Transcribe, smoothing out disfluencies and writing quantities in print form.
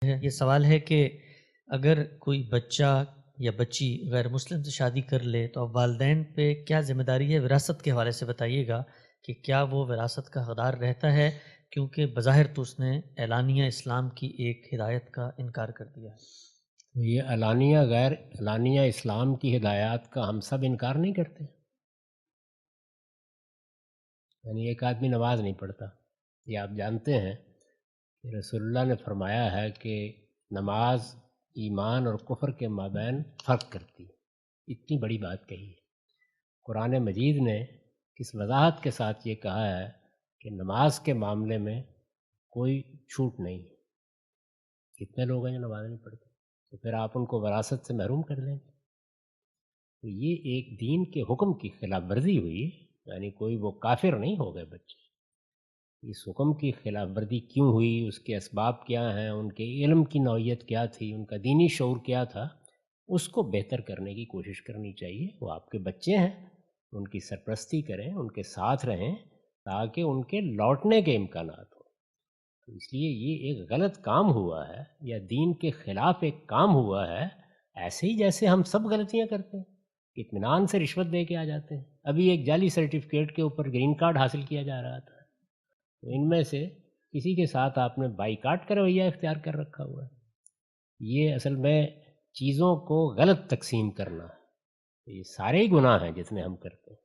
یہ سوال ہے کہ اگر کوئی بچہ یا بچی غیر مسلم سے شادی کر لے تو اب والدین پہ کیا ذمہ داری ہے؟ وراثت کے حوالے سے بتائیے گا کہ کیا وہ وراثت کا حقدار رہتا ہے، کیونکہ بظاہر تو اس نے اعلانیہ اسلام کی ایک ہدایت کا انکار کر دیا ہے۔ یہ علانیہ غیر علانیہ اسلام کی ہدایات کا ہم سب انکار نہیں کرتے. یعنی ایک آدمی نماز نہیں پڑھتا، یہ آپ جانتے ہیں کہ رسول اللہ نے فرمایا ہے کہ نماز ایمان اور کفر کے مابین فرق کرتی ہے. اتنی بڑی بات کہی ہے. قرآن مجید نے کس وضاحت کے ساتھ یہ کہا ہے کہ نماز کے معاملے میں کوئی چھوٹ نہیں ہے. کتنے لوگ ہیں جو نماز نہیں پڑھتے، تو پھر آپ ان کو وراثت سے محروم کر دیں گے. تو یہ ایک دین کے حکم کی خلاف ورزی ہوئی. یعنی کوئی وہ کافر نہیں ہو گئے بچے. اس حکم کی خلاف ورزی کیوں ہوئی، اس کے اسباب کیا ہیں، ان کے علم کی نوعیت کیا تھی، ان کا دینی شعور کیا تھا، اس کو بہتر کرنے کی کوشش کرنی چاہیے. وہ آپ کے بچے ہیں، ان کی سرپرستی کریں، ان کے ساتھ رہیں تاکہ ان کے لوٹنے کے امکانات ہوں. تو اس لیے یہ ایک غلط کام ہوا ہے یا دین کے خلاف ایک کام ہوا ہے، ایسے ہی جیسے ہم سب غلطیاں کرتے ہیں. اطمینان سے رشوت دے کے آ جاتے ہیں. ابھی ایک جعلی سرٹیفکیٹ کے اوپر گرین کارڈ حاصل کیا جا رہا تھا. تو ان میں سے کسی کے ساتھ آپ نے بائی کاٹ کا رویہ اختیار کر رکھا ہوا ہے. یہ اصل میں چیزوں کو غلط تقسیم کرنا ہے. یہ سارے ہی گناہ ہیں جتنے ہم کرتے ہیں.